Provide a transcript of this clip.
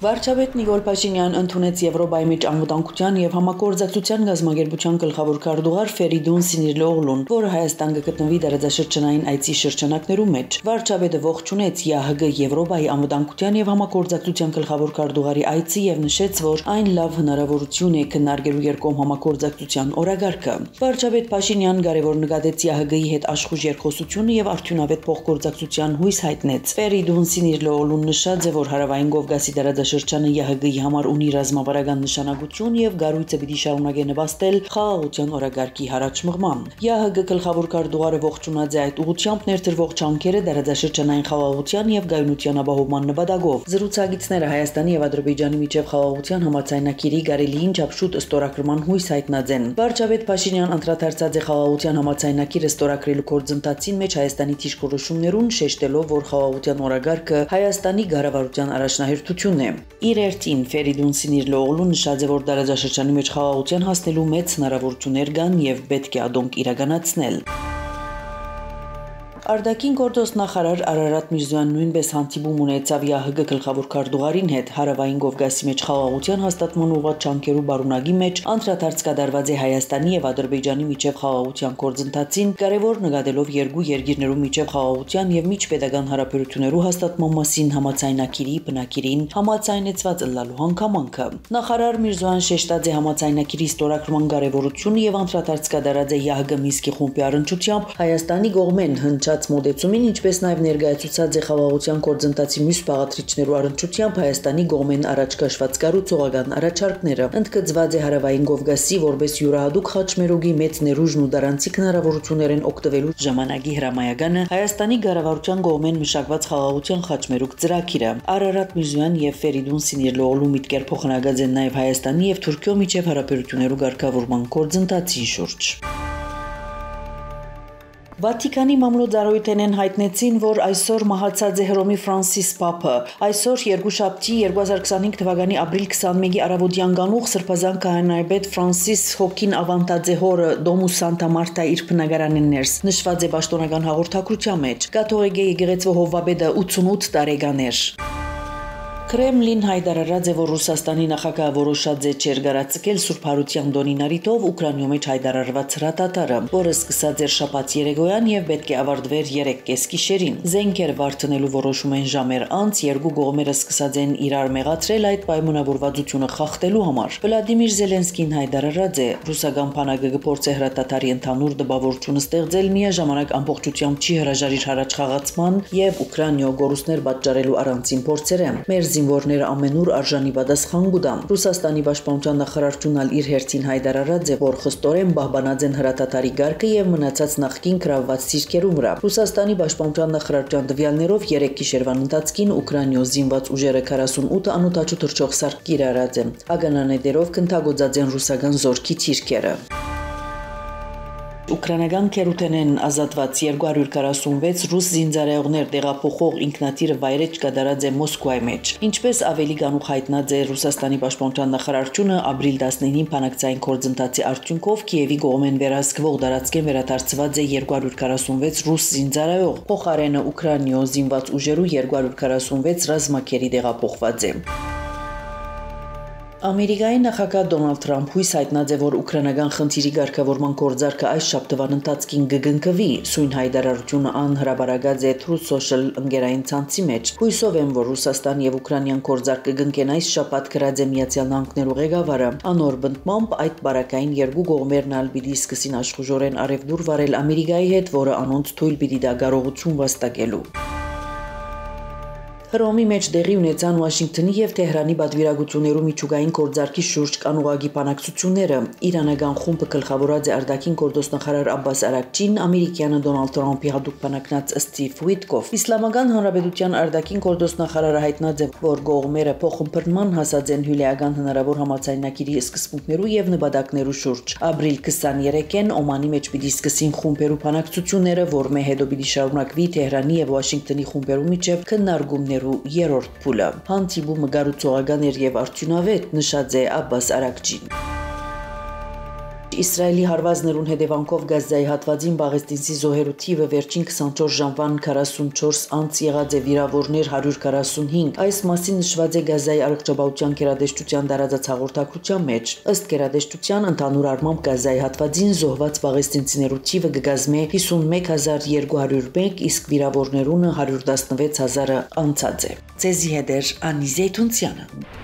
Վարչապետ Նիկոլ Փաշինյան ընդունեց Եվրոպայի մեջ անվտանգության եւ համագործակցության գազագերբության գլխավոր քարտուղար Ֆերիդուն Սինիրլօղլուն, որը Հայաստան կգտնվի դարաձաշրջանային այցի շրջանակներու մեջ։ Վարչապետը ողջունեց ԵԱՀԳ Եվրոպայի անվտանգության եւ համագործակցության գլխավոր քարտուղարի այցը եւ նշեց, որ այն լավ հնարավորություն է քննարկելու երկկողմ համագործակցության օրագարկը։ Վարչապետ Փաշինյան կարևոր նկատեց ԵԱՀԳ-ի հետ աշխուժ երկխոսությունը եւ արդյունավետ փոխգործակցության հույս հայտնեց։ Ֆերիդուն Սինիրլօղլուն նշած է, որ Հարավային Կովկասի դարաձաշրջանը ԵԱՀԳ-ի համար ունի ռազմավարական նշանակություն եւ գառույցը պիտի շարունակի նպաստել խաղաղության օրագարկի հարաճմղման։ ԵԱՀԳ գլխավոր քարտուղարը ողջունած է այդ ուղղությամբ ներդրվող ջանքերը դարաձաշրջանային խաղաղության եւ գայունության ապահովման նպատակով։ Զրուցակիցները Հայաստանի եւ Ադրբեջանի միջև խաղաղության համաձայնագիրի գարելիին չափշուտ ստորագրման հույս հայտնած են։ Վարչապետ Փաշինյան անդրադարձած է խաղաղության համաձայնագիրը ստորագրելու գործընթացին մեջ Հայաստանի թիշկորոշումներուն, շեշտելով, որ խաղաղության օրագարկը Հայաստանի ղարավարության առաջնահերթությունն է։ Իր երթին Ֆերիդուն Սինիրլօղլուն նշած է, որ դարաձաշրջանի մեջ խաղաղության հասնելու մեծ հնարավորություններ կան եւ պետք է ադոնք իրականացնել։ Արտաքին գործոս նախարար Արարատ Միրզոյան նույնպես հանդիպում ունեցավ ԵԱՀԳ գլխավոր քարտուղարին հետ Հարավային Կովկասի մեջ խաղաղության հաստատման ուղղված ջանքերու բարունակի մեջ անդրադարձ կատարված է Հայաստանի եւ Ադրբեջանի միջև խաղաղության գործընթացին, կարևոր նկատելով երկու երկիրներու միջև խաղաղության եւ միջպետական հարաբերություններու հաստատման մասին համաձայնագիրի բնակիրին համաձայնեցված ըլլալու հանգամանքը։ Նախարար Միրզոյան շեշտած է համաձայնագիրի ստորագրման կարևորությունը եւ անդրադարձ կատարած է ԵԱՀԳ Մինսկի խումբի առնչությամբ Հայաստանի կողմեն մոտեցումին, ինչպես նաև ներկայացուցած է խաղաղության գործընթացի մյուս բաղադրիչներու առնչությամբ Հայաստանի կողմեն առաջ քաշված կառուցողական առաջարկները։ Ընդգծված է Հարավային Կովկասի որպես յուրահատուկ խաչմերուկի մեծ ներուժն ու դրանցիկ հնարավորություններն օգտվելու ժամանակի հրամայականը Հայաստանի ղարավարության կողմեն մշակված խաղաղության խաչմերուկ ծրագիրը։ Արարատ Միրզոյան եւ Ֆերիդուն Սինիրլօղլու միտքեր փոխանակած են նաև Հայաստանի եւ Թուրքիո միջև հարաբերություններու ղեկավարման գործընթացի շուրջ։ Վատիկանի մամլոյցարոյթենեն հայտնեցին, որ այսօր մահացած է Հռոմի Ֆրանսիս Պապը։ Այսօր երկուշաբթի 2025 թվականի ապրիլ 21-ի առավոտյան գանուղ սրբազան քահանայապետ Ֆրանսիս Հոկին Ավանտաձե հորը Դոմուս Սանտա Մարտա իր բնակարանին ներս նշված է պաշտոնական հաղորդակցության մեջ։ Կաթողիկ եկեղեցու հովվապետը 88 տարեկան էր։ Կրեմլին հայտարարած է, որ Ռուսաստանի նախագահը որոշած է չեր գարացկել Սուրբ Հարության տոնին առիթով Ուկրաինայում մեջ հայտարարված հրատատարը, որը սկսած էր շաբաթ երեկոյան եւ պետք է ավարտվեր 3:30 գիշերին։ Զենքեր վարձնելու որոշում են ժամեր անց, երկու կողմերը սկսած են իրար մեղադրել այդ պայմանավորվածությունը խախտելու համար։ Վլադիմիր Զելենսկին հայտարարած է, ռուսական բանակը կփորձի հրատատարի ընդհանուր դպավորություն ստեղծել միաժամանակ ամբողջությամբ չի հրաժարիր հարաճ խաղացման եւ Ուկրաինայո գորուստներ պատճառելու առանցին փորձերը։ Մեր զինվորները ամենուր արժանի պատասխան կտան։ Ռուսաստանի պաշտպանության նախարարությունն իր հերթին հայտարարած է, որ խստորեն պահպանած են հրատատարի գարկը եւ մնացած նախկին գրավված ցիրկերու վրա։ Ռուսաստանի պաշտպանության նախարարության տվյալներով 3 գիշերվան ընթացքին Ուկրաինայո զինված ուժերը 48 անօթաչու թռչող սարք կիրառած են։ Ագանանետերով կնթագոծած են ռուսական զորքի ցիրկերը։ Ուկրաինական քերութենեն ազատված 246 ռուս զինծառայողներ տեղափոխող ինքնաթիռը վայրեջ կատարած է Մոսկվայի մեջ։ Ինչպես ավելի գանուխ հայտնած է Ռուսաստանի պաշտպանության նախարարությունը, ապրիլ 19-ին բանակցային գործընթացի արդյունքով Կիևի կողմեն վերահսկվող տարածքեն վերադարձված է 246 ռուս զինծառայող։ Փոխարենը Ուկրաինայո զինված ուժերու 246 ռազմակերի տեղափոխված է։ Ամերիկայի նախագահ Դոնալդ Թրամփ հույս հայտնած է, որ ուկրաինական խնդիրի ղեկավարման գործարքը այս շաբթվան ընթացքին կգնկվի։ Սույն հայտարարությունը անհրապարակած է Truth Social ընկերային ցանցի մեջ։ Հույսով եմ, որ Ռուսաստան եւ Ուկրաինան գործարքը կգնկեն այս շաբաթ գրած է Միացյալ Նահանգներու ղեկավարը։ Անոր բնդմամբ այդ բարակային երկու կողմերն ալ պիտի սկսին աշխուժորեն արևդուր վարել Ամերիկայի հետ, որը անոնց թույլ պիտի տա կարողություն վաստակելու։ Հռոմի մեջ տեղի ունեցան Վաշինգտոնի եւ Թեհրանի պատվիրակություններու միջուկային գործարքի շուրջ կանուղագի բանակցությունները։ Իրանական խումբը գլխավորած է արտաքին գործոստնախարար Աբբաս Արաքչին, ամերիկյանը Դոնալդ Թրամփի հատուկ բանակնած Սթիվ Ուիտկոֆ։ Իսլամական Հանրապետության արտաքին գործոստնախարարը հայտնած է, որ կողմերը փոխըմբռնման հասած են հյուրեական հնարավոր համաձայնագիրի սկզբունքներու եւ նպատակներու շուրջ։ Ապրիլ 23-ին Օմանի մեջ պիտի սկսին խումբերու բանակցությունները, որմե հետո պիտի շարունակվի Թեհրանի եւ Վաշինգտոնի խումբերու միջև քննարկումներ երրորդ փուլը։ Հանդիպումը կառուցողական էր եւ արդյունավետ, նշած է Աբբաս Արաքչին։ Իսրայելի հարվածներուն հետևանքով Գազայի հատվածին Պաղեստինցի զոհերու թիվը վերջին 24 ժամվան 44 անց եղած է, վիրավորներ 145։ Այս մասին նշված է Գազայի առողջապահության գերատեսչության տարածած հաղորդակցության մեջ։ Ըստ գերատեսչության, ընդհանուր առմամբ Գազայի հատվածին զոհված պաղեստինցիներու թիվը կգազմե 51201, իսկ վիրավորներունը 116000-ը անցած է։ Ցեզի հետ էր Անի Զեյթունցյանը։